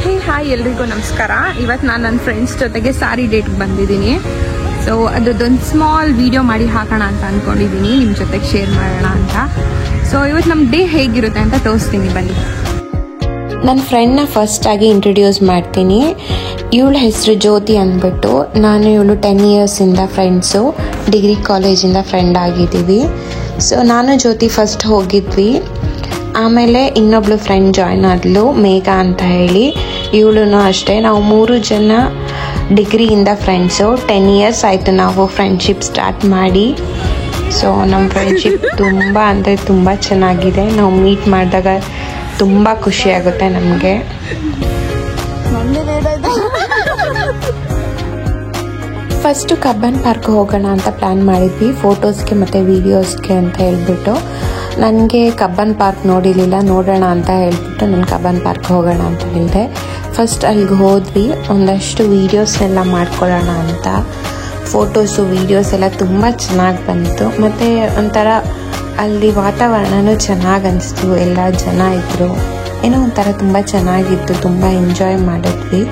Hi ಎಲ್ರಿಗೂ ನಮಸ್ಕಾರ. ಇವತ್ತು ನಾನು ನನ್ನ ಫ್ರೆಂಡ್ಸ್ ಜೊತೆಗೆ ಸಾರಿ ಡೇಟ್ಗೆ ಬಂದಿದ್ದೀನಿ. ಸೊ ಅದೊಂದು ಸ್ಮಾಲ್ ವಿಡಿಯೋ ಮಾಡಿ ಹಾಕೋಣ ಅಂತ ಅಂದ್ಕೊಂಡಿದ್ದೀನಿ, ನಿಮ್ಮ ಜೊತೆಗೆ ಶೇರ್ ಮಾಡೋಣ ಅಂತ. ಸೊ ಇವತ್ತು ನಮ್ಮ ಡೇ ಹೇಗಿರುತ್ತೆ ಅಂತ ತೋರಿಸ್ತೀನಿ ಬನ್ನಿ. ನನ್ನ ಫ್ರೆಂಡ್ನ ಫಸ್ಟ್ ಆಗಿ ಇಂಟ್ರೊಡ್ಯೂಸ್ ಮಾಡ್ತೀನಿ. ಇವಳ ಹೆಸರು ಜ್ಯೋತಿ ಅಂದ್ಬಿಟ್ಟು. ನಾನು ಇವಳು 10 ಇಯರ್ಸಿಂದ ಫ್ರೆಂಡ್ಸು, ಡಿಗ್ರಿ ಕಾಲೇಜಿಂದ ಫ್ರೆಂಡ್ ಆಗಿದ್ದೀವಿ. ಸೊ ನಾನು ಜ್ಯೋತಿ ಫಸ್ಟ್ ಹೋಗಿದ್ವಿ. ಆಮೇಲೆ ಇನ್ನೊಬ್ಳು ಫ್ರೆಂಡ್ ಜಾಯ್ನ್ ಆದ್ಲು, ಮೇಘ ಅಂತ ಹೇಳಿ. ಇವಳು ಅಷ್ಟೇ. ನಾವು 3 ಜನ ಡಿಗ್ರಿಯಿಂದ ಫ್ರೆಂಡ್ಸು. 10 ಇಯರ್ಸ್ ಆಯಿತು ನಾವು ಫ್ರೆಂಡ್ಶಿಪ್ ಸ್ಟಾರ್ಟ್ ಮಾಡಿ. ಸೊ ನಮ್ಮ ಫ್ರೆಂಡ್ಶಿಪ್ ತುಂಬ ಅಂದರೆ ತುಂಬ ಚೆನ್ನಾಗಿದೆ. ನಾವು ಮೀಟ್ ಮಾಡಿದಾಗ ತುಂಬ ಖುಷಿಯಾಗುತ್ತೆ ನಮಗೆ. ಫಸ್ಟು ಕಬ್ಬನ್ ಪಾರ್ಕ್ ಹೋಗೋಣ ಅಂತ ಪ್ಲ್ಯಾನ್ ಮಾಡಿದ್ವಿ, ಫೋಟೋಸ್ಗೆ ಮತ್ತು ವೀಡಿಯೋಸ್ಗೆ ಅಂತ ಹೇಳ್ಬಿಟ್ಟು. ನನಗೆ ಕಬ್ಬನ್ ಪಾರ್ಕ್ ನೋಡಿರಲಿಲ್ಲ, ನೋಡೋಣ ಅಂತ ಹೇಳ್ಬಿಟ್ಟು ನಾನು ಕಬ್ಬನ್ ಪಾರ್ಕ್ ಹೋಗೋಣ ಅಂತ ಹೇಳಿದೆ. ಫಸ್ಟ್ ಅಲ್ಲಿಗೆ ಹೋದ್ವಿ, ಒಂದಷ್ಟು ವೀಡಿಯೋಸ್ನೆಲ್ಲ ಮಾಡ್ಕೊಳ್ಳೋಣ ಅಂತ. ಫೋಟೋಸು ವೀಡಿಯೋಸ್ ಎಲ್ಲ ತುಂಬ ಚೆನ್ನಾಗಿ ಬಂತು. ಮತ್ತು ಒಂಥರ ಅಲ್ಲಿ ವಾತಾವರಣನೂ ಚೆನ್ನಾಗಿ ಅನಿಸ್ತು, ಎಲ್ಲ ಜನ ಇದ್ದರು, ಏನೋ ಒಂಥರ ತುಂಬ ಚೆನ್ನಾಗಿತ್ತು, ತುಂಬ ಎಂಜಾಯ್ ಮಾಡಿದ್ವಿ.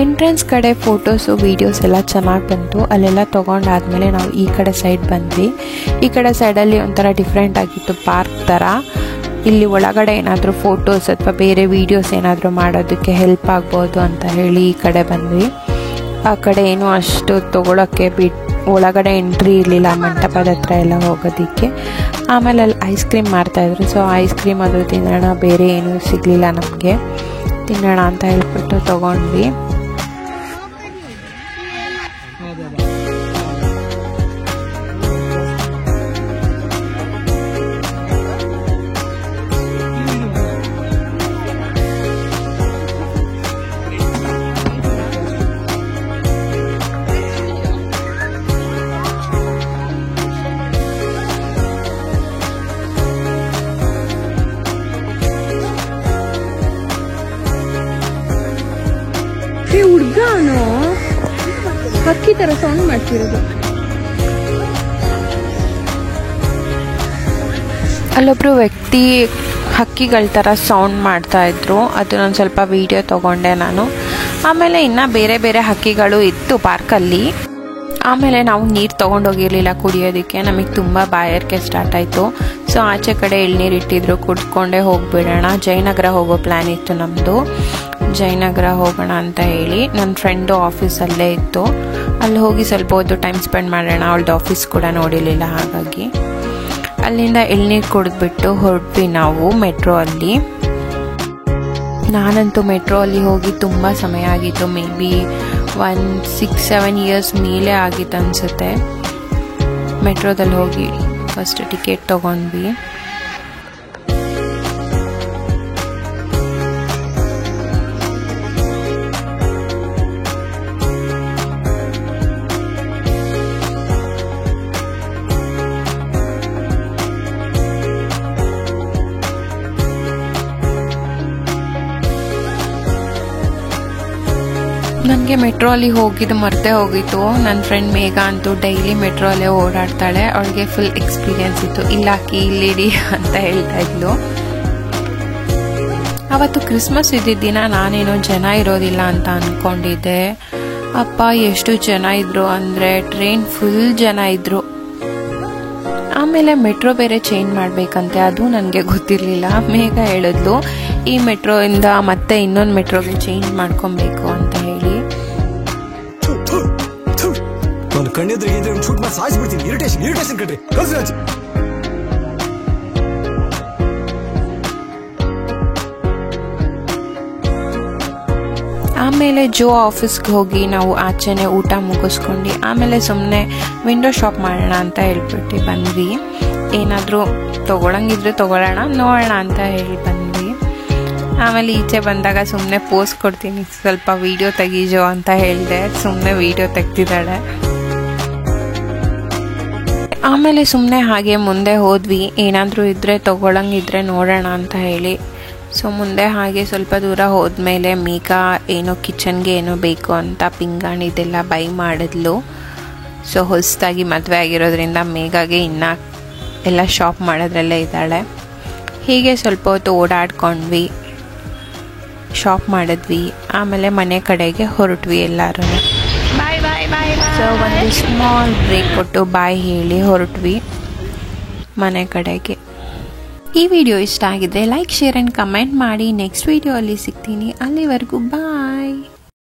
ಎಂಟ್ರೆನ್ಸ್ ಕಡೆ ಫೋಟೋಸು ವೀಡಿಯೋಸ್ ಎಲ್ಲ ಚೆನ್ನಾಗಿ ಬಂತು. ಅಲ್ಲೆಲ್ಲ ತೊಗೊಂಡಾದ್ಮೇಲೆ ನಾವು ಈ ಕಡೆ ಸೈಡ್ ಬಂದ್ವಿ. ಈ ಕಡೆ ಸೈಡಲ್ಲಿ ಒಂಥರ ಡಿಫ್ರೆಂಟ್ ಆಗಿತ್ತು, ಪಾರ್ಕ್ ಥರ. ಇಲ್ಲಿ ಒಳಗಡೆ ಏನಾದರೂ ಫೋಟೋಸ್ ಅಥವಾ ಬೇರೆ ವೀಡಿಯೋಸ್ ಏನಾದರೂ ಮಾಡೋದಕ್ಕೆ ಹೆಲ್ಪ್ ಆಗ್ಬೋದು ಅಂತ ಹೇಳಿ ಈ ಕಡೆ ಬಂದ್ವಿ. ಆ ಕಡೆ ಏನೂ ಅಷ್ಟು ತೊಗೊಳಕ್ಕೆ ಒಳಗಡೆ ಎಂಟ್ರಿ ಇರಲಿಲ್ಲ, ಮಂಟಪದ ಹತ್ರ ಎಲ್ಲ ಹೋಗೋದಕ್ಕೆ. ಆಮೇಲೆ ಅಲ್ಲಿ ಐಸ್ ಕ್ರೀಮ್ ಮಾಡ್ತಾಯಿದ್ರು. ಸೊ ಐಸ್ ಕ್ರೀಮ್ ಅದು ತಿನ್ನೋಣ, ಬೇರೆ ಏನೂ ಸಿಗಲಿಲ್ಲ ನಮಗೆ, ತಿನ್ನೋಣ ಅಂತ ಹೇಳ್ಬಿಟ್ಟು ತೊಗೊಂಡ್ವಿ. ಹುಡ್ಗಾನು ಹಕ್ಕಿ ತರ ಸೌಂಡ್ ಮಾಡ್ತಿರೋದು. ಅಲ್ಲೊಬ್ರು ವ್ಯಕ್ತಿ ಹಕ್ಕಿಗಳ ಥರ ಸೌಂಡ್ ಮಾಡ್ತಾ ಇದ್ರು. ಅದು ನಾನು ಸ್ವಲ್ಪ ವಿಡಿಯೋ ತೊಗೊಂಡೆ ನಾನು. ಆಮೇಲೆ ಇನ್ನು ಬೇರೆ ಬೇರೆ ಹಕ್ಕಿಗಳು ಇತ್ತು ಪಾರ್ಕಲ್ಲಿ. ಆಮೇಲೆ ನಾವು ನೀರು ತೊಗೊಂಡೋಗಿರಲಿಲ್ಲ ಕುಡಿಯೋದಕ್ಕೆ, ನಮಗೆ ತುಂಬ ಬಾಯಾರಿಕೆ ಸ್ಟಾರ್ಟ್ ಆಯಿತು. ಸೊ ಆಚೆ ಕಡೆ ಎಳ್ನೀರು ಇಟ್ಟಿದ್ರು, ಕುಡ್ಕೊಂಡೇ ಹೋಗಿಬಿಡೋಣ. ಜಯನಗರ ಹೋಗೋ ಪ್ಲ್ಯಾನ್ ಇತ್ತು ನಮ್ಮದು. ಜಯನಗರ ಹೋಗೋಣ ಅಂತ ಹೇಳಿ ನನ್ನ ಫ್ರೆಂಡು ಆಫೀಸಲ್ಲೇ ಇತ್ತು, ಅಲ್ಲಿ ಹೋಗಿ ಸ್ವಲ್ಪ ಹೊತ್ತು ಟೈಮ್ ಸ್ಪೆಂಡ್ ಮಾಡೋಣ. ಅವಳದ್ದು ಆಫೀಸ್ ಕೂಡ ನೋಡಿರಲಿಲ್ಲ, ಹಾಗಾಗಿ ಅಲ್ಲಿಂದ ಎಳ್ನೀರು ಕುಡಿದ್ಬಿಟ್ಟು ಹೊರಟ್ವಿ ನಾವು ಮೆಟ್ರೋ ಅಲ್ಲಿ. ನಾನಂತೂ ಮೆಟ್ರೋ ಅಲ್ಲಿ ಹೋಗಿ ತುಂಬ ಸಮಯ ಆಗಿತ್ತು, ಮೇ ಬಿ 6-7 ಇಯರ್ಸ್ ಮೇಲೆ ಆಗಿತ್ತು ಅನಿಸುತ್ತೆ. ಮೆಟ್ರೋದಲ್ಲಿ ಹೋಗಿ ಫಸ್ಟ್ ಟಿಕೆಟ್ ತೊಗೊಂಡ್ವಿ. ನನಗೆ ಮೆಟ್ರೋ ಅಲ್ಲಿ ಹೋಗಿದ್ದು ಮರ್ತೇ ಹೋಗಿತ್ತು. ನನ್ನ ಫ್ರೆಂಡ್ ಮೇಘ ಅಂತೂ ಡೈಲಿ ಮೆಟ್ರೋ ಅಲ್ಲೇ ಓಡಾಡ್ತಾಳೆ, ಅವಳಿಗೆ ಫುಲ್ ಎಕ್ಸ್ಪೀರಿಯನ್ಸ್ ಇತ್ತು. ಇಲ್ಲಾಕಿ ಇಲ್ಲಿಡಿ ಅಂತ ಹೇಳ್ತಾ ಇದ್ಲು. ಅವತ್ತು ಕ್ರಿಸ್ಮಸ್ ಇದ್ದಿದ್ದ ದಿನ ನಾನೇನೋ ಜನ ಇರೋದಿಲ್ಲ ಅಂತ ಅಂದ್ಕೊಂಡಿದ್ದೆ. ಅಪ್ಪ ಎಷ್ಟು ಜನ ಇದ್ರು ಅಂದರೆ ಟ್ರೈನ್ ಫುಲ್ ಜನ ಇದ್ರು. ಆಮೇಲೆ ಮೆಟ್ರೋ ಬೇರೆ ಚೇಂಜ್ ಮಾಡಬೇಕಂತೆ, ಅದು ನನಗೆ ಗೊತ್ತಿರಲಿಲ್ಲ. ಮೇಘ ಹೇಳಿದ್ಲು ಈ ಮೆಟ್ರೋಯಿಂದ ಮತ್ತೆ ಇನ್ನೊಂದು ಮೆಟ್ರೋಗೆ ಚೇಂಜ್ ಮಾಡ್ಕೊಬೇಕು ಅಂತ ಹೇಳಿ. ಆಮೇಲೆ ಜೋ ಆಫೀಸ್ಗೆ ಹೋಗಿ ನಾವು ಆಚೆನೆ ಊಟ ಮುಗಿಸ್ಕೊಂಡು ಆಮೇಲೆ ಸುಮ್ಮನೆ ವಿಂಡೋ ಶಾಪ್ ಮಾಡೋಣ ಅಂತ ಹೇಳ್ಬಿಟ್ಟು ಬಂದ್ವಿ. ಏನಾದರೂ ತೊಗೊಳಂಗಿದ್ರೆ ತೊಗೊಳ್ಳೋಣ, ನೋಡೋಣ ಅಂತ ಹೇಳಿ ಬಂದ್ವಿ. ಆಮೇಲೆ ಈಚೆ ಬಂದಾಗ ಸುಮ್ಮನೆ ಪೋಸ್ ಕೊಡ್ತೀನಿ, ಸ್ವಲ್ಪ ವೀಡಿಯೋ ತೆಗೀಜೋ ಅಂತ ಹೇಳಿದೆ. ಸುಮ್ಮನೆ ವೀಡಿಯೋ ತೆಗ್ದಿದ್ದಾಳೆ. ಆಮೇಲೆ ಸುಮ್ಮನೆ ಹಾಗೆ ಮುಂದೆ ಹೋದ್ವಿ, ಏನಾದರೂ ಇದ್ದರೆ ತೊಗೊಳಂಗಿದ್ರೆ ನೋಡೋಣ ಅಂತ ಹೇಳಿ. ಸೊ ಮುಂದೆ ಹಾಗೆ ಸ್ವಲ್ಪ ದೂರ ಹೋದ್ಮೇಲೆ ಮೀಗಾ ಏನೋ ಕಿಚನ್ಗೆ ಏನೋ ಬೇಕು ಅಂತ ಪಿಂಗಾಣಿದೆಲ್ಲ ಬೈ ಮಾಡಿದ್ಲು. ಸೊ ಹೊಸದಾಗಿ ಮದುವೆ ಆಗಿರೋದ್ರಿಂದ ಮೇಘಾಗೆ ಇನ್ನೂ ಎಲ್ಲ ಶಾಪ್ ಮಾಡೋದ್ರಲ್ಲೇ ಇದ್ದಾಳೆ. ಹೀಗೆ ಸ್ವಲ್ಪ ಹೊತ್ತು ಓಡಾಡ್ಕೊಂಡ್ವಿ, ಶಾಪ್ ಮಾಡಿದ್ವಿ, ಆಮೇಲೆ ಮನೆ ಕಡೆಗೆ ಹೊರಟ್ವಿ ಎಲ್ಲರೂ. ಬಾಯ್ ಬಾಯ್ ಬಾಯ್ ಬಾಯ್. ಸೊ ಒಂದು ಸ್ಮಾಲ್ ಬ್ರೇಕ್ ಕೊಟ್ಟು ಬಾಯ್ ಹೇಳಿ ಹೊರಟ್ವಿ ಮನೆ ಕಡೆಗೆ. ಈ ವಿಡಿಯೋ ಇಷ್ಟ ಆಗಿದ್ರೆ ಲೈಕ್, ಶೇರ್ ಆ್ಯಂಡ್ ಕಮೆಂಟ್ ಮಾಡಿ. ನೆಕ್ಸ್ಟ್ ವಿಡಿಯೋ ಅಲ್ಲಿ ಸಿಗ್ತೀನಿ. ಅಲ್ಲಿವರೆಗೂ ಬಾಯ್.